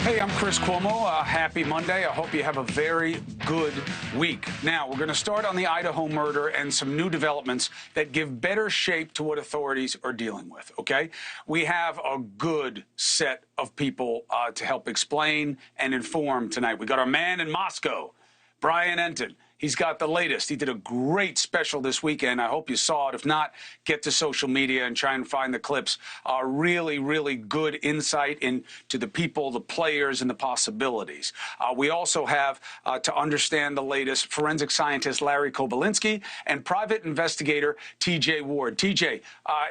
Hey, I'm Chris Cuomo. Happy Monday. I hope you have a very good week. Now, we're going to start on the Idaho murder and some new developments that give better shape to what authorities are dealing with, okay? We have a good set of people to help explain and inform tonight. We got our man in Moscow, Brian Entin. He's got the latest. He did a great special this weekend. I hope you saw it. If not, get to social media and try and find the clips. Really, really good insight into the people, the players, and the possibilities. We also have, to understand the latest, forensic scientist Larry Kobylinski and private investigator T.J. Ward. T.J.,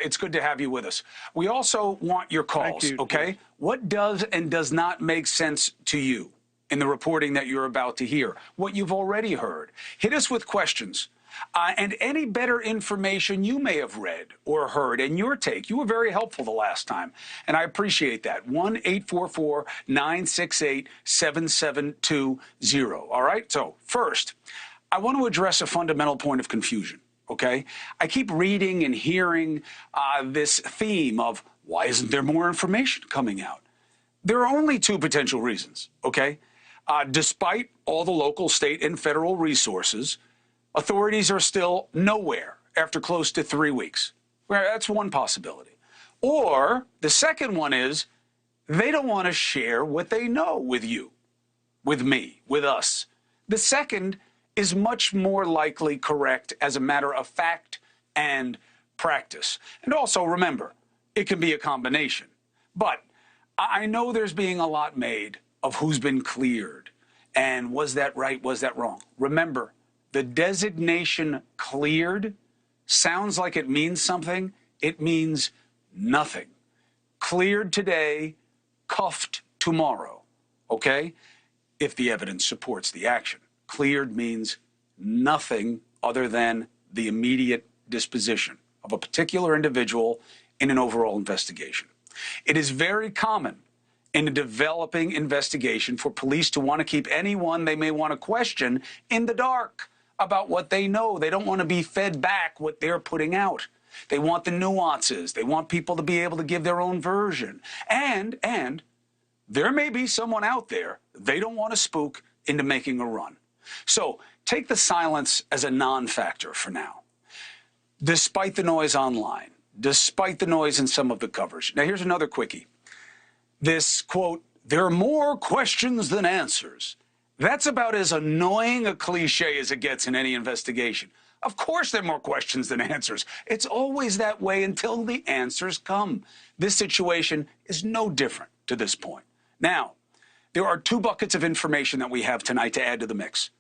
it's good to have you with us. We also want your calls, Thank you. okay? What does and does not make sense to you in the reporting that you're about to hear, what you've already heard? Hit us with questions and any better information you may have read or heard and your take. You were very helpful the last time, and I appreciate that. 1-844-968-7720. All right? So first, I want to address a fundamental point of confusion, okay? I keep reading and hearing this theme of, why isn't there more information coming out? There are only two potential reasons, okay? Despite all the local, state, and federal resources, authorities are still nowhere after close to 3 weeks. Well, that's one possibility. Or the second one is they don't want to share what they know with you, with me, with us. The second is much more likely correct as a matter of fact and practice. And also remember, it can be a combination. But I know there's being a lot made of who's been cleared and was that right, was that wrong. Remember, the designation cleared sounds like it means something. It means nothing. Cleared today, cuffed tomorrow, okay? If the evidence supports the action. Cleared means nothing other than the immediate disposition of a particular individual in an overall investigation. It is very common in a developing investigation for police to want to keep anyone they may want to question in the dark about what they know. They don't want to be fed back what they're putting out. They want the nuances. They want people to be able to give their own version. And there may be someone out there they don't want to spook into making a run. So take the silence as a non-factor for now. Despite the noise online, despite the noise in some of the coverage. Now, here's another quickie. This quote, there are more questions than answers. That's about as annoying a cliche as it gets in any investigation. Of course there are more questions than answers. It's always that way until the answers come. This situation is no different to this point. Now, there are two buckets of information that we have tonight to add to the mix.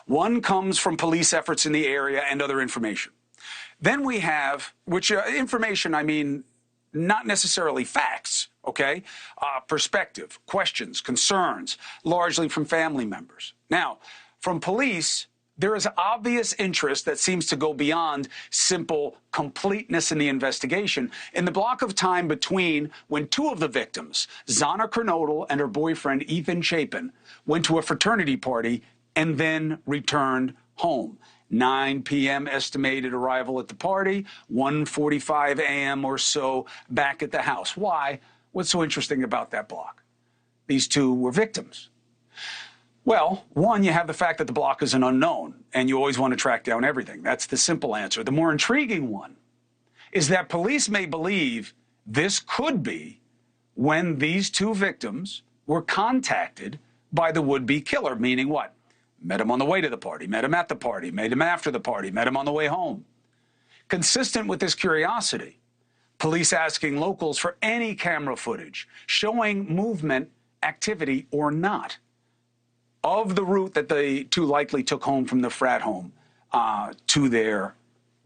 One comes from police efforts in the area and other information. Then we have, which information, I mean, not necessarily facts, okay? Perspective, questions, concerns, largely from family members. Now, from police, there is obvious interest that seems to go beyond simple completeness in the investigation in the block of time between when two of the victims, Zana Kernodle and her boyfriend Ethan Chapin, went to a fraternity party and then returned home. 9 p.m. estimated arrival at the party, 1:45 a.m. or so back at the house. Why? What's so interesting about that block? These two were victims. Well, one, you have the fact that the block is an unknown, and you always want to track down everything. That's the simple answer. The more intriguing one is that police may believe this could be when these two victims were contacted by the would-be killer, meaning what? Met him on the way to the party, met him at the party, met him after the party, met him on the way home. Consistent with this curiosity, police asking locals for any camera footage showing movement, activity, or not of the route that the two likely took home from the frat home to their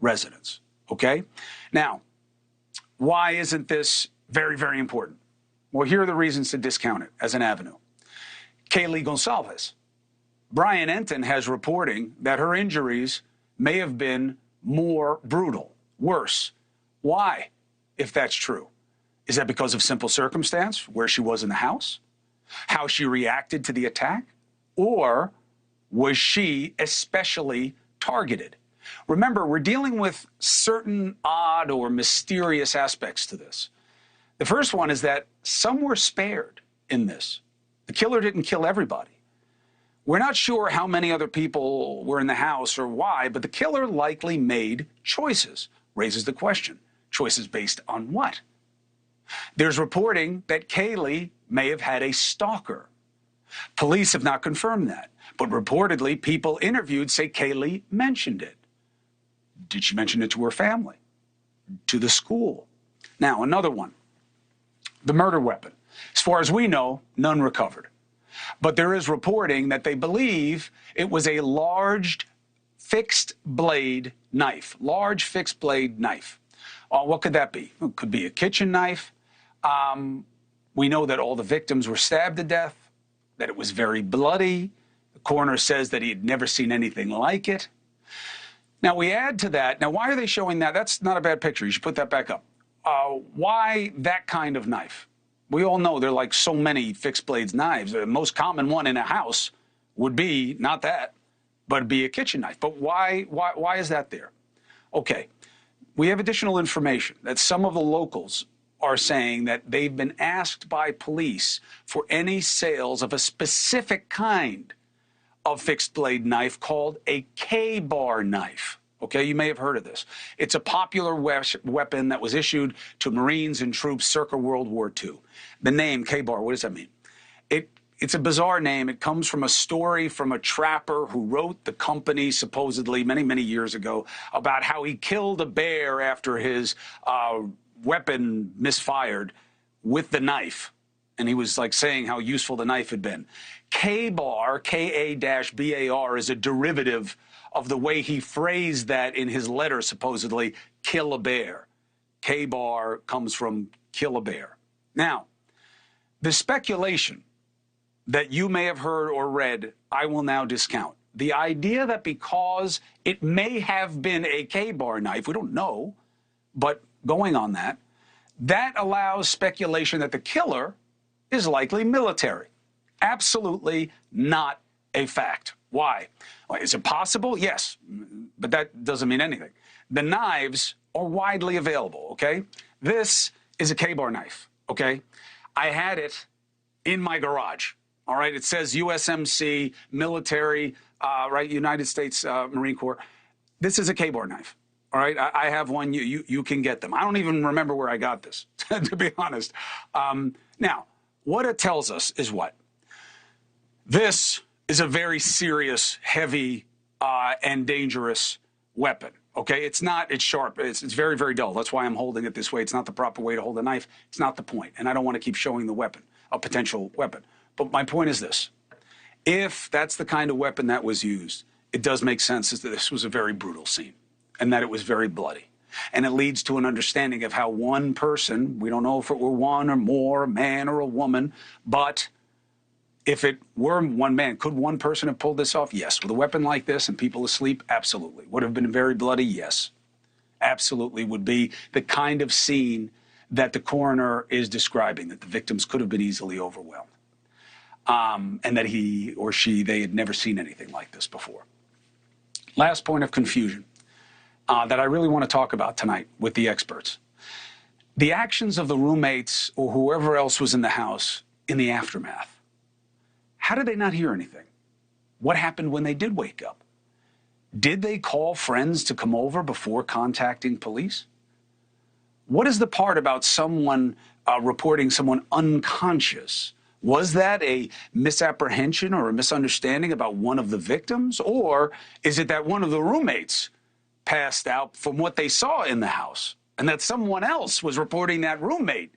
residence, okay? Now, why isn't this very, very important? Well, here are the reasons to discount it as an avenue. Kaylee Gonsalves. Brian Entin has reporting that her injuries may have been more brutal, worse. Why, if that's true? Is that because of simple circumstance, where she was in the house, how she reacted to the attack, or was she especially targeted? Remember, we're dealing with certain odd or mysterious aspects to this. The first one is that some were spared in this. The killer didn't kill everybody. We're not sure how many other people were in the house or why, but the killer likely made choices. Raises the question, choices based on what? There's reporting that Kaylee may have had a stalker. Police have not confirmed that, but reportedly people interviewed say Kaylee mentioned it. Did she mention it to her family? To the school? Now, another one, the murder weapon. As far as we know, none recovered. But there is reporting that they believe it was a large fixed blade knife, large fixed blade knife. What could that be? It could be a kitchen knife. We know that all the victims were stabbed to death, that it was very bloody. The coroner says that he had never seen anything like it. Now, we add to that, now why are they showing that? That's not a bad picture. You should put that back up. Why that kind of knife? We all know there are like so many fixed blades knives. The most common one in a house would be not that, but it'd be a kitchen knife. But why is that there? Okay, we have additional information that some of the locals are saying that they've been asked by police for any sales of a specific kind of fixed blade knife called a K-bar knife. Okay, you may have heard of this. It's a popular weapon that was issued to Marines and troops circa World War II. The name K-bar, what does that mean? It's a bizarre name. It comes from a story from a trapper who wrote the company supposedly many, many years ago about how he killed a bear after his weapon misfired with the knife. And he was like saying how useful the knife had been. K-bar, K-A-B-A-R, is a derivative of the way he phrased that in his letter, supposedly, kill a bear. K-bar comes from kill a bear. Now, the speculation that you may have heard or read, I will now discount. The idea that because it may have been a K-bar knife, we don't know, but going on that, that allows speculation that the killer is likely military. Absolutely not a fact. Why? Is it possible? Yes, but that doesn't mean anything. The knives are widely available, okay? This is a K-bar knife, okay? I had it in my garage, all right? It says USMC, military, right, United States Marine Corps. This is a K-bar knife, all right? I have one. You can get them. I don't even remember where I got this, to be honest. Now, what it tells us is what? This is a very serious, heavy, and dangerous weapon, okay? It's sharp. It's very, very dull. That's why I'm holding it this way. It's not the proper way to hold a knife. It's not the point. And I don't want to keep showing the weapon, a potential weapon. But my point is this. If that's the kind of weapon that was used, it does make sense that this was a very brutal scene and that it was very bloody. And it leads to an understanding of how one person, we don't know if it were one or more, a man or a woman, but if it were one man, could one person have pulled this off? Yes. With a weapon like this and people asleep? Absolutely. Would have been very bloody? Yes. Absolutely would be the kind of scene that the coroner is describing, that the victims could have been easily overwhelmed. And that he or she, they had never seen anything like this before. Last point of confusion that I really want to talk about tonight with the experts. The actions of the roommates or whoever else was in the house in the aftermath. How did they not hear anything? What happened when they did wake up? Did they call friends to come over before contacting police? What is the part about someone reporting someone unconscious? Was that a misapprehension or a misunderstanding about one of the victims? Or is it that one of the roommates passed out from what they saw in the house and that someone else was reporting that roommate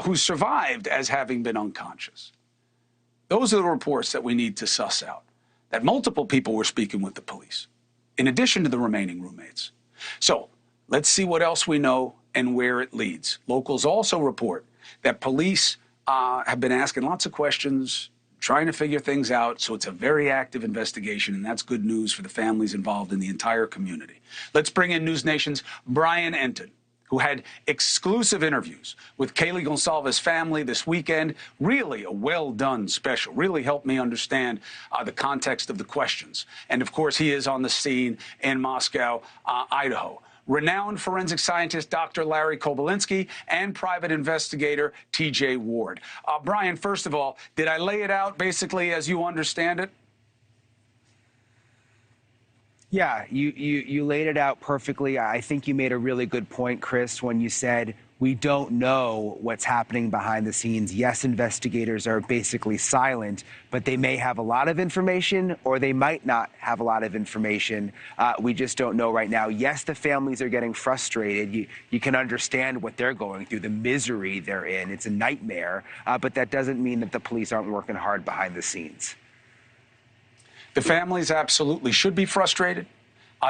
who survived as having been unconscious? Those are the reports that we need to suss out, that multiple people were speaking with the police, in addition to the remaining roommates. So let's see what else we know and where it leads. Locals also report that police have been asking lots of questions, trying to figure things out, so it's a very active investigation, and that's good news for the families involved in the entire community. Let's bring in NewsNation's Brian Enton, who had exclusive interviews with Kaylee Gonsalves' family this weekend. Really a well-done special. Really helped me understand the context of the questions. And, of course, he is on the scene in Moscow, Idaho. renowned forensic scientist Dr. Larry Kobolinsky, and private investigator T.J. Ward. Brian, first of all, did I lay it out basically as you understand it? Yeah, you laid it out perfectly. I think you made a really good point, Chris, when you said we don't know what's happening behind the scenes. Yes, investigators are basically silent, but they may have a lot of information or they might not have a lot of information. We just don't know right now. Yes, the families are getting frustrated. You can understand what they're going through, the misery they're in. It's a nightmare, but that doesn't mean that the police aren't working hard behind the scenes. The families absolutely should be frustrated.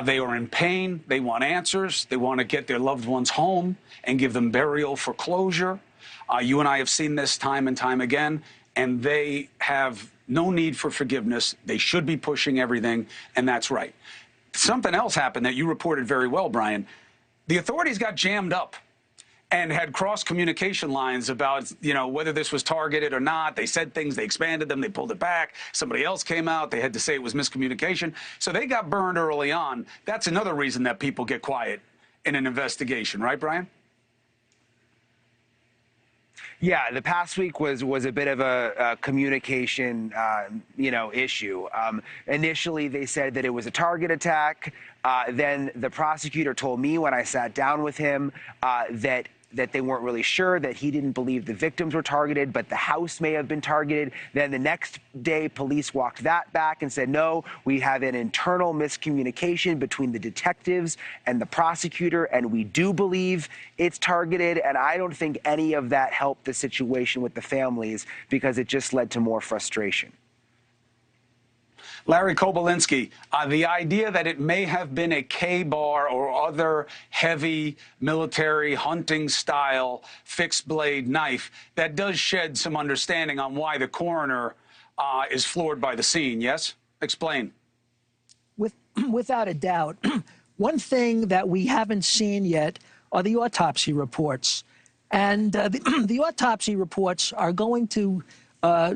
They are in pain. They want answers. They want to get their loved ones home and give them burial for closure. You and I have seen this time and time again, and they have no need for forgiveness. They should be pushing everything, and that's right. Something else happened that you reported very well, Brian. The authorities got jammed up and had cross-communication lines about, whether this was targeted or not. They said things, they expanded them, they pulled it back. Somebody else came out, they had to say it was miscommunication. So they got burned early on. That's another reason that people get quiet in an investigation, right, Brian? Yeah, the past week was a bit of a communication, issue. Initially, they said that it was a target attack. Then the prosecutor told me when I sat down with him that they weren't really sure, that he didn't believe the victims were targeted, but the house may have been targeted. Then the next day, police walked that back and said, no, we have an internal miscommunication between the detectives and the prosecutor, and we do believe it's targeted. And I don't think any of that helped the situation with the families because it just led to more frustration. Larry Kobolinsky, the idea that it may have been a K-bar or other heavy military hunting-style fixed-blade knife, that does shed some understanding on why the coroner is floored by the scene, yes? Explain. Without a doubt. One thing that we haven't seen yet are the autopsy reports. And the autopsy reports are going to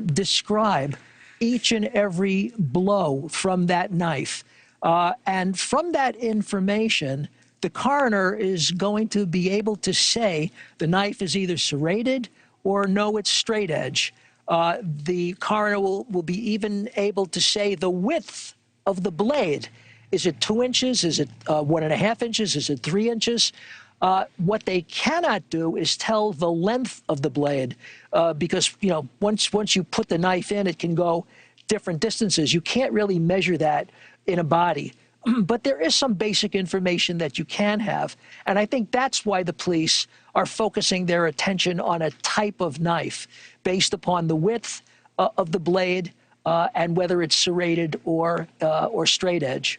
describe each and every blow from that knife. And from that information, the coroner is going to be able to say the knife is either serrated or no, it's straight edge. The coroner will be even able to say the width of the blade. Is it 2 inches? Is it 1.5 inches? Is it 3 inches? What they cannot do is tell the length of the blade because, once you put the knife in, it can go different distances. You can't really measure that in a body. But there is some basic information that you can have. And I think that's why the police are focusing their attention on a type of knife based upon the width of the blade and whether it's serrated or straight edge.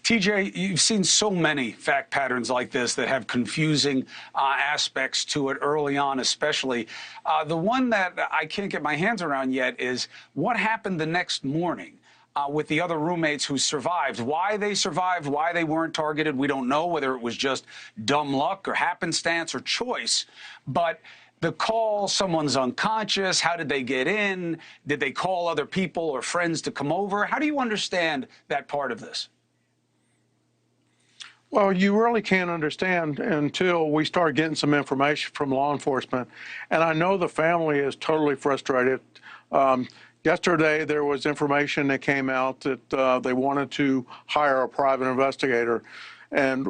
TJ, you've seen so many fact patterns like this that have confusing aspects to it early on, especially. The one that I can't get my hands around yet is what happened the next morning with the other roommates who survived. Why they survived, why they weren't targeted, we don't know, whether it was just dumb luck or happenstance or choice. But the call, someone's unconscious, how did they get in? Did they call other people or friends to come over? How do you understand that part of this? Well, you really can't understand until we start getting some information from law enforcement. And I know the family is totally frustrated. Yesterday, there was information that came out that they wanted to hire a private investigator. And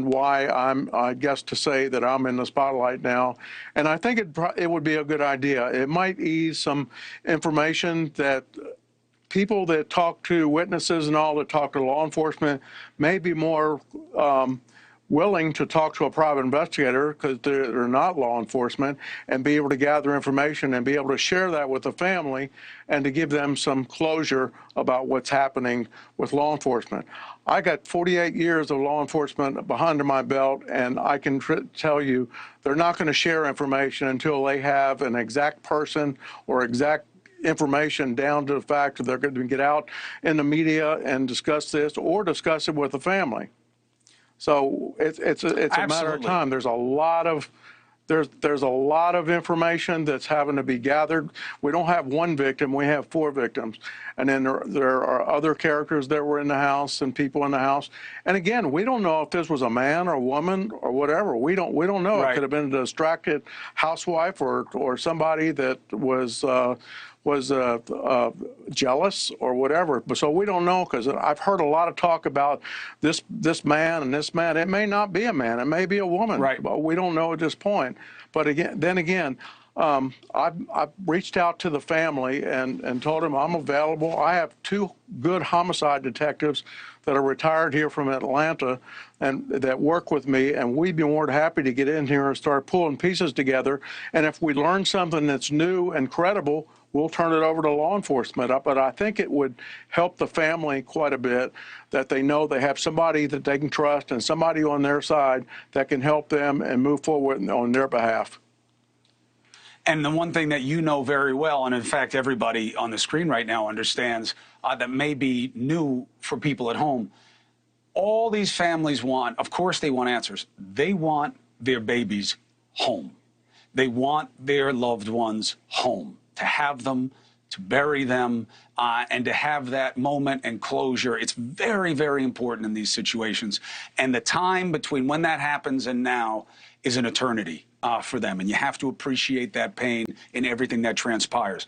why I guess to say that I'm in the spotlight now. And I think it would be a good idea. It might ease some information that people that talk to witnesses and all that talk to law enforcement may be more willing to talk to a private investigator because they're not law enforcement and be able to gather information and be able to share that with the family and to give them some closure about what's happening with law enforcement. I got 48 years of law enforcement behind my belt, and I can tell you they're not going to share information until they have an exact person or exact information down to the fact that they're going to get out in the media and discuss this or discuss it with the family. So it's a matter of time. There's a lot of there's a lot of information that's having to be gathered. We don't have one victim, we have 4 victims. And then there are other characters that were in the house and people in the house. And again, we don't know if this was a man or a woman or whatever. We don't know. Right. It could have been a distracted housewife or somebody that was jealous or whatever. So we don't know, because I've heard a lot of talk about this man and this man. It may not be a man. It may be a woman. Right. But we don't know at this point. But again, I've reached out to the family and told them I'm available. I have 2 good homicide detectives that are retired here from Atlanta and that work with me, and we'd be more than happy to get in here and start pulling pieces together. And if we learn something that's new and credible, we'll turn it over to law enforcement. But I think it would help the family quite a bit that they know they have somebody that they can trust and somebody on their side that can help them and move forward on their behalf. And the one thing that you know very well, and in fact everybody on the screen right now understands, that may be new for people at home, all these families want, of course they want answers. They want their babies home. They want their loved ones home, to have them, to bury them, and to have that moment and closure. It's very, very important in these situations. And the time between when that happens and now is an eternity for them. And you have to appreciate that pain in everything that transpires.